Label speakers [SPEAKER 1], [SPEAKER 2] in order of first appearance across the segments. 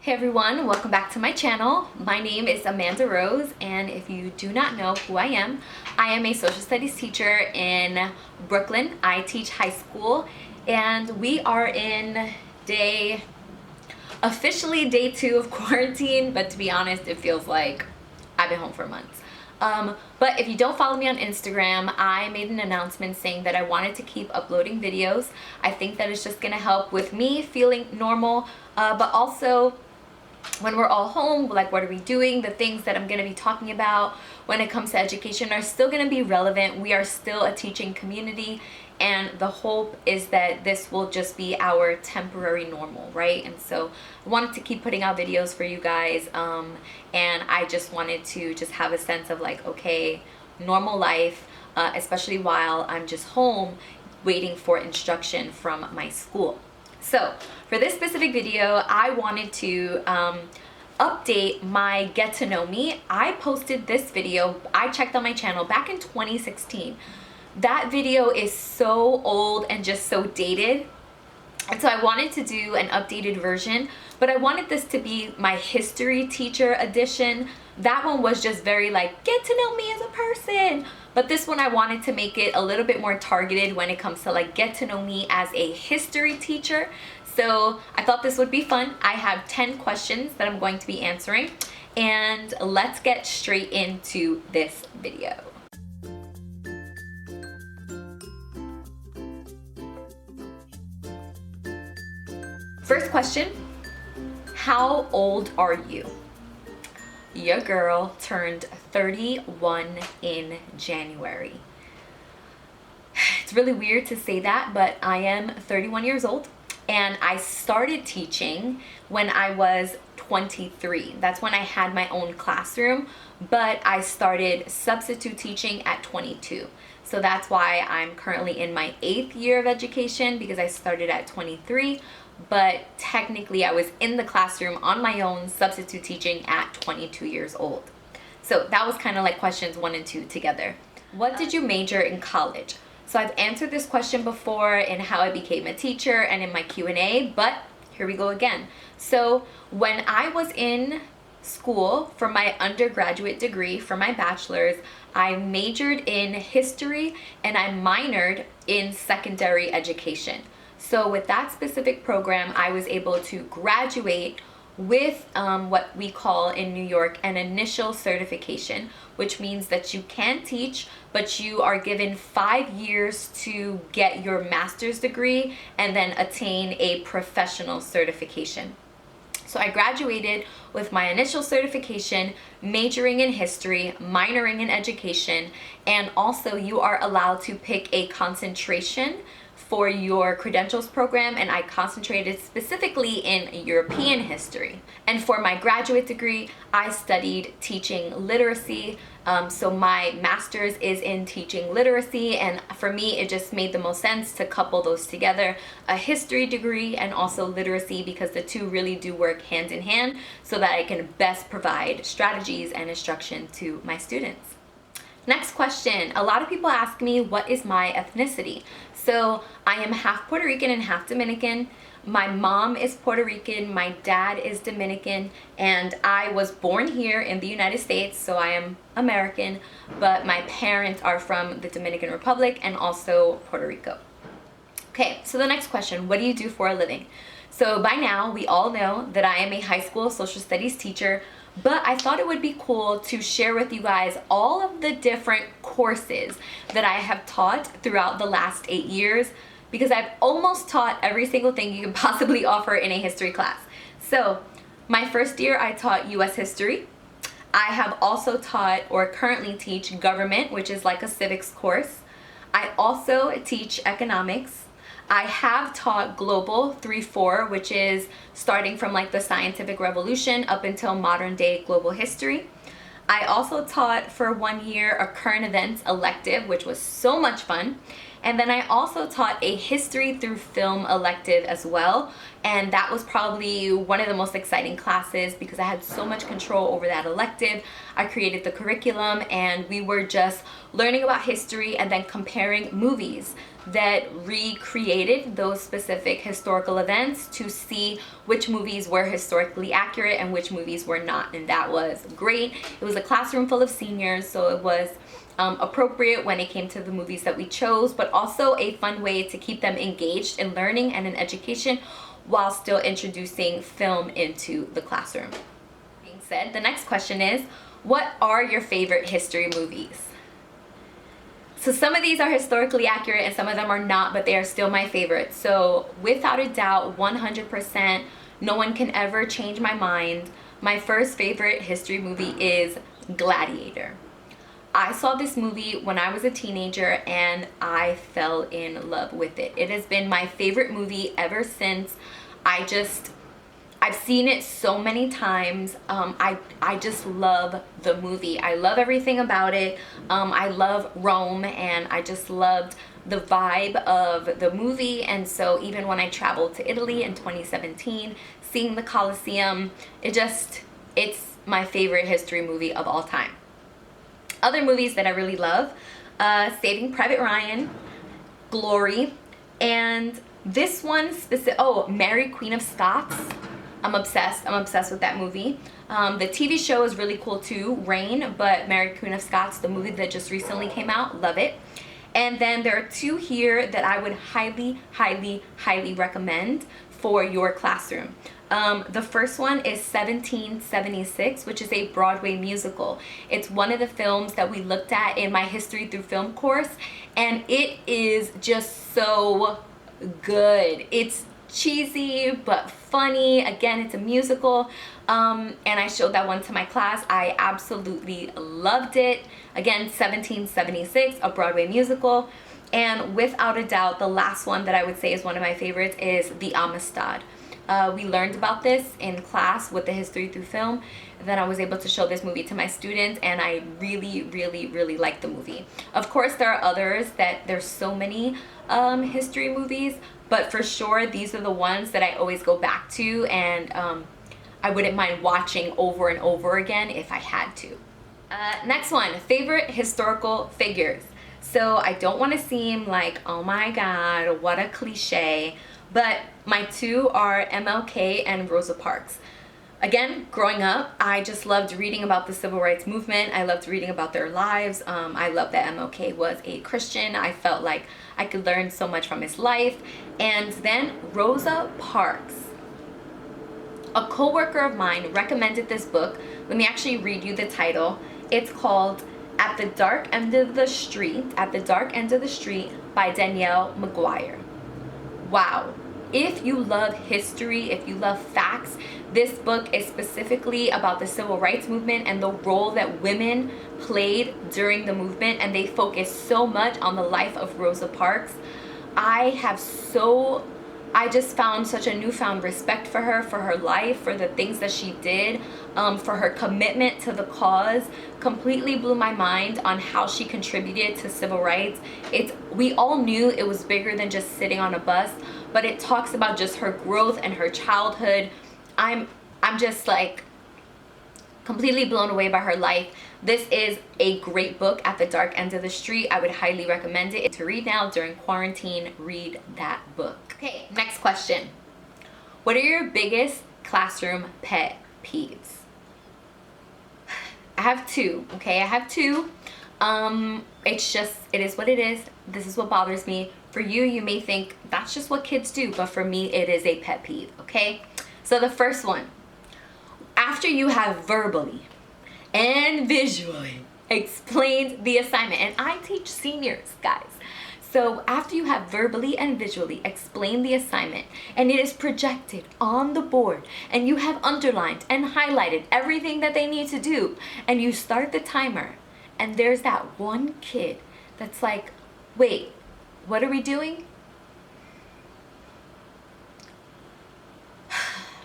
[SPEAKER 1] Hey everyone, welcome back to my channel. My name is Amanda Rose, and if you do not know who I am a social studies teacher in Brooklyn. I teach high school, and we are in officially day 2 of quarantine, but to be honest, it feels like I've been home for months. But if you don't follow me on Instagram, I made an announcement saying that I wanted to keep uploading videos. I think that it's just gonna help with me feeling normal, but also when we're all home, like what are we doing? The things that I'm going to be talking about when it comes to education are still going to be relevant. We are still a teaching community, and the hope is that this will just be our temporary normal, right? And so I wanted to keep putting out videos for you guys, and I just wanted to just have a sense of like, okay, normal life, especially while I'm just home waiting for instruction from my school. So for this specific video, I wanted to update my get to know me. I posted this video, I checked on my channel back in 2016. That video is so old and just so dated. And so I wanted to do an updated version, but I wanted this to be my history teacher edition. That one was just very like, get to know me as a person. But this one I wanted to make it a little bit more targeted when it comes to like get to know me as a history teacher. So I thought this would be fun. I have 10 questions that I'm going to be answering, and let's get straight into this video. First question, how old are you? Your girl turned 31 in January. It's really weird to say that, but I am 31 years old, and I started teaching when I was 23. That's when I had my own classroom, but I started substitute teaching at 22. So that's why I'm currently in my 8th year of education, because I started at 23. But technically I was in the classroom on my own substitute teaching at 22 years old. So that was kind of like questions 1 and 2 together. What did you major in college? So I've answered this question before in how I became a teacher and in my Q&A, but here we go again. So when I was in school for my undergraduate degree, for my bachelor's, I majored in history and I minored in secondary education. So with that specific program, I was able to graduate with what we call in New York an initial certification, which means that you can teach, but you are given 5 years to get your master's degree and then attain a professional certification. So I graduated with my initial certification, majoring in history, minoring in education, and also you are allowed to pick a concentration for your credentials program, and I concentrated specifically in European history. And for my graduate degree, I studied teaching literacy. So my master's is in teaching literacy, and for me it just made the most sense to couple those together, a history degree and also literacy, because the two really do work hand in hand so that I can best provide strategies and instruction to my students. Next question. A lot of people ask me, what is my ethnicity? So I am half Puerto Rican and half Dominican. My mom is Puerto Rican, my dad is Dominican, and I was born here in the United States, so I am American, but my parents are from the Dominican Republic and also Puerto Rico. Okay, so the next question, what do you do for a living? So by now, we all know that I am a high school social studies teacher, but I thought it would be cool to share with you guys all of the different courses that I have taught throughout the last 8 years, because I've almost taught every single thing you can possibly offer in a history class. So my first year I taught US history. I have also taught or currently teach government, which is like a civics course. I also teach economics. I have taught global 3-4, which is starting from like the scientific revolution up until modern day global history. I also taught for 1 year a current events elective, which was so much fun. And then I also taught a history through film elective as well. and that was probably one of the most exciting classes because I had so much control over that elective. I created the curriculum, and we were just learning about history and then comparing movies that recreated those specific historical events to see which movies were historically accurate and which movies were not, and that was great. It was a classroom full of seniors, so it was appropriate when it came to the movies that we chose, but also a fun way to keep them engaged in learning and in education while still introducing film into the classroom. Being said, the next question is, what are your favorite history movies? So some of these are historically accurate and some of them are not, but they are still my favorites. So without a doubt, 100%, no one can ever change my mind. My first favorite history movie is Gladiator. I saw this movie when I was a teenager and I fell in love with it. It has been my favorite movie ever since. I've seen it so many times. I just love the movie. I love everything about it. I love Rome, and I just loved the vibe of the movie. And so even when I traveled to Italy in 2017, seeing the Colosseum, it's my favorite history movie of all time. Other movies that I really love, Saving Private Ryan, Glory, and this one specific, Mary Queen of Scots. I'm obsessed with that movie. The TV show is really cool too, Reign, but Mary Queen of Scots, the movie that just recently came out, love it. And then there are two here that I would highly, highly, highly recommend for your classroom. The first one is 1776, which is a Broadway musical. It's one of the films that we looked at in my History Through Film course, and it is just so good. It's cheesy but funny. Again, it's a musical, and I showed that one to my class. I absolutely loved it. Again, 1776, a Broadway musical. And without a doubt, the last one that I would say is one of my favorites is The Amistad. We learned about this in class with the History Through Film. Then I was able to show this movie to my students, and I really, really, really liked the movie. Of course, there are others there's so many history movies, but for sure, these are the ones that I always go back to, and I wouldn't mind watching over and over again if I had to. Next one, favorite historical figures. So I don't want to seem like, oh my god, what a cliche, but my two are MLK and Rosa Parks. Again, growing up, I just loved reading about the civil rights movement. I loved reading about their lives. I loved that MLK was a Christian. I felt like I could learn so much from his life. And then Rosa Parks. A co-worker of mine recommended this book. Let me actually read you the title. It's called At the Dark End of the Street by Danielle McGuire. Wow. If you love history, if you love facts, this book is specifically about the civil rights movement and the role that women played during the movement, and they focus so much on the life of Rosa Parks. I just found such a newfound respect for her life, for the things that she did, for her commitment to the cause. Completely blew my mind on how she contributed to civil rights. We all knew it was bigger than just sitting on a bus, but it talks about just her growth and her childhood. I'm just like completely blown away by her life. This is a great book, At the Dark End of the Street. I would highly recommend it to read now during quarantine. Read that book. Okay, next question. What are your biggest classroom pet peeves? I have two, okay? I have two. It is what it is. This is what bothers me. For you, you may think that's just what kids do, but for me, it is a pet peeve, okay? So the first one, after you have verbally and visually explained the assignment, and I teach seniors, guys. So after you have verbally and visually explained the assignment, and it is projected on the board, and you have underlined and highlighted everything that they need to do, and you start the timer, and there's that one kid that's like, wait, what are we doing?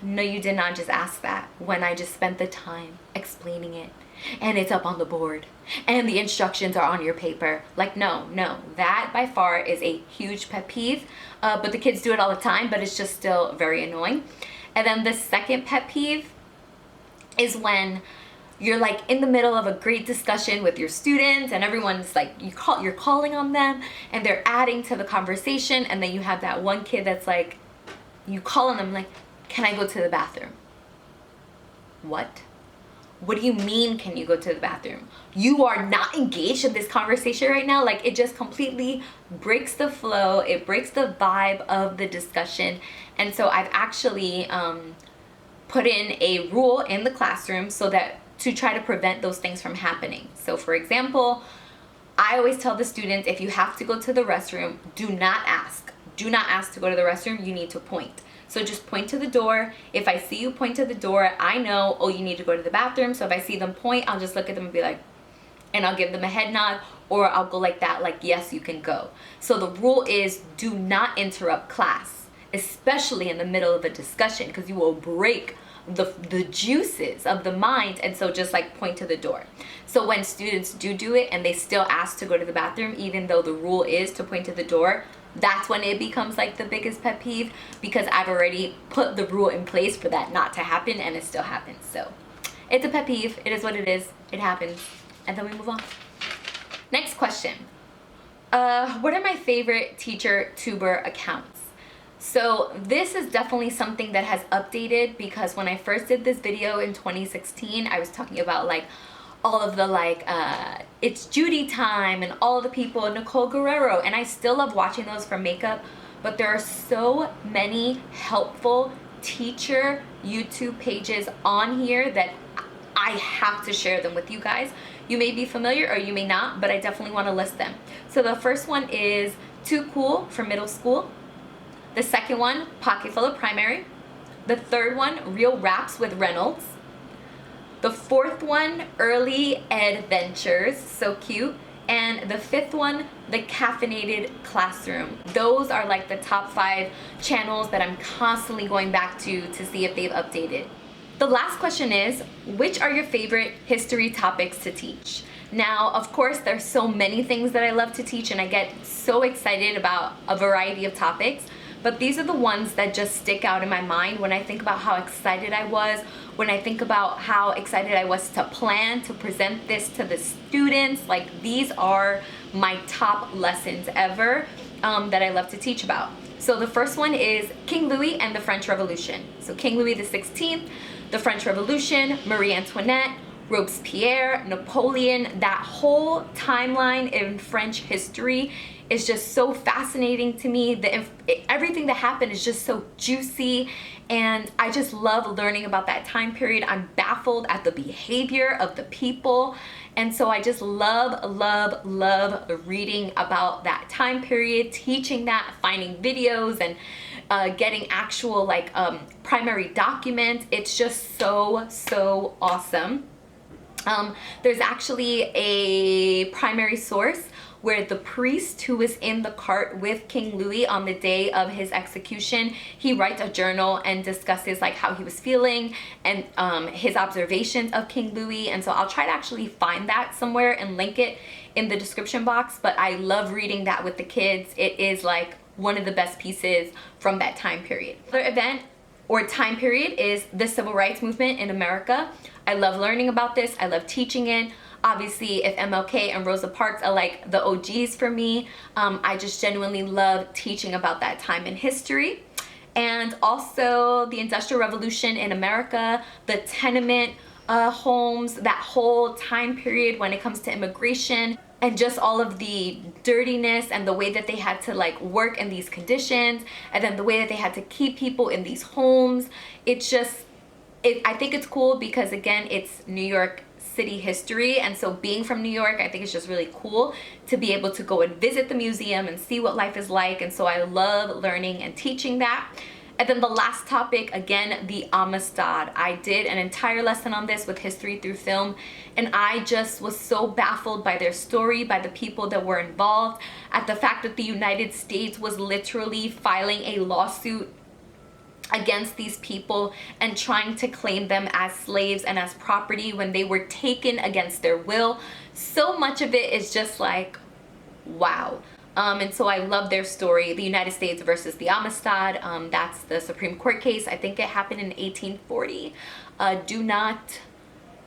[SPEAKER 1] No, you did not just ask that when I just spent the time explaining it and it's up on the board and the instructions are on your paper. Like, no, that by far is a huge pet peeve, but the kids do it all the time, but it's just still very annoying. And then the second pet peeve is when you're like in the middle of a great discussion with your students and everyone's like, you're calling on them and they're adding to the conversation, and then you have that one kid that's like, you call on them like, can I go to the bathroom? What? What do you mean, can you go to the bathroom? You are not engaged in this conversation right now. Like, it just completely breaks the flow. It breaks the vibe of the discussion. And so I've actually put in a rule in the classroom so that to try to prevent those things from happening. So for example, I always tell the students, if you have to go to the restroom, do not ask. Do not ask to go to the restroom. You need to point. So just point to the door. If I see you point to the door, I know, oh, you need to go to the bathroom. So if I see them point, I'll just look at them and be like, and I'll give them a head nod, or I'll go like that, like, yes, you can go. So the rule is, do not interrupt class, especially in the middle of a discussion, because you will break the juices of the mind. And so just like point to the door. So when students do it and they still ask to go to the bathroom, even though the rule is to point to the door, that's when it becomes like the biggest pet peeve, because I've already put the rule in place for that not to happen, and it still happens. So it's a pet peeve. It is what it is. It happens. And then we move on. Next question. What are my favorite teacher tuber accounts? So this is definitely something that has updated, because when I first did this video in 2016, I was talking about like all of the like It's Judy Time and all the people, Nicole Guerrero, and I still love watching those for makeup, but there are so many helpful teacher YouTube pages on here that I have to share them with you guys. You may be familiar or you may not, but I definitely want to list them. So the first one is Too Cool for middle school. The second one, Pocket Full of Primary. The third one, Real Raps with Reynolds. The fourth one, Early Adventures, so cute. And the fifth one, The Caffeinated Classroom. Those are like the top 5 channels that I'm constantly going back to see if they've updated. The last question is, which are your favorite history topics to teach? Now, of course, there's so many things that I love to teach, and I get so excited about a variety of topics, but these are the ones that just stick out in my mind when I think about how excited I was, when I think about how excited I was to plan to present this to the students. Like, these are my top lessons ever that I love to teach about. So the first one is King Louis and the French Revolution. So King Louis XVI, the French Revolution, Marie Antoinette, Robespierre, Napoleon, that whole timeline in French history is just so fascinating to me. Everything that happened is just so juicy, and I just love learning about that time period. I'm baffled at the behavior of the people, and so I just love reading about that time period, teaching that, finding videos, and getting actual like primary documents. It's just so awesome. There's actually a primary source where the priest who was in the cart with King Louis on the day of his execution, he writes a journal and discusses like how he was feeling and his observations of King Louis. And so I'll try to actually find that somewhere and link it in the description box, but I love reading that with the kids. It is like one of the best pieces from that time period. Another event or time period is the Civil Rights Movement in America. I love learning about this. I love teaching it. Obviously, if MLK and Rosa Parks are like the OGs for me, I just genuinely love teaching about that time in history. And also the Industrial Revolution in America, the tenement homes, that whole time period when it comes to immigration, and just all of the dirtiness and the way that they had to like work in these conditions, and then the way that they had to keep people in these homes. It's just, I think it's cool because again, it's New York City history, and so being from New York, I think it's just really cool to be able to go and visit the museum and see what life is like, and so I love learning and teaching that. And then the last topic, again, the Amistad. I did an entire lesson on this with History Through Film, and I just was so baffled by their story, by the people that were involved, at the fact that the United States was literally filing a lawsuit against these people and trying to claim them as slaves and as property when they were taken against their will. So much of it is just like, wow. And so I love their story, the United States versus the Amistad. That's the Supreme Court case. I think it happened in 1840. Do not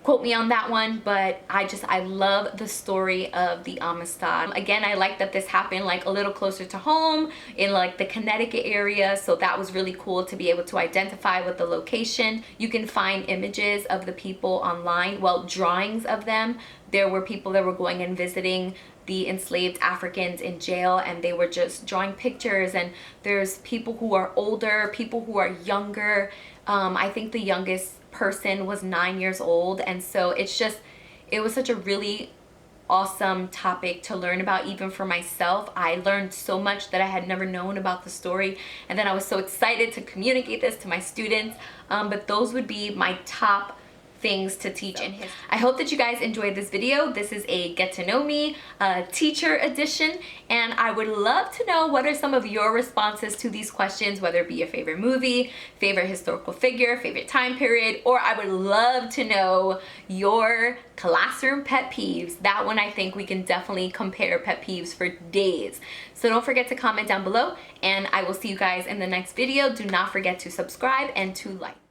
[SPEAKER 1] quote me on that one, but I love the story of the Amistad. Again, I like that this happened like a little closer to home in like the Connecticut area, so that was really cool to be able to identify with the location. You can find images of the people online, well, drawings of them. There were people that were going and visiting the enslaved Africans in jail, and they were just drawing pictures, and there's people who are older, people who are younger. I think the youngest person was 9 years old, and so it was such a really awesome topic to learn about. Even for myself, I learned so much that I had never known about the story, and then I was so excited to communicate this to my students. But those would be my top things to teach in history. I hope that you guys enjoyed this video. This is a get to know me teacher edition, and I would love to know what are some of your responses to these questions, whether it be your favorite movie, favorite historical figure, favorite time period, or I would love to know your classroom pet peeves. That one, I think we can definitely compare pet peeves for days. So don't forget to comment down below, and I will see you guys in the next video. Do not forget to subscribe and to like.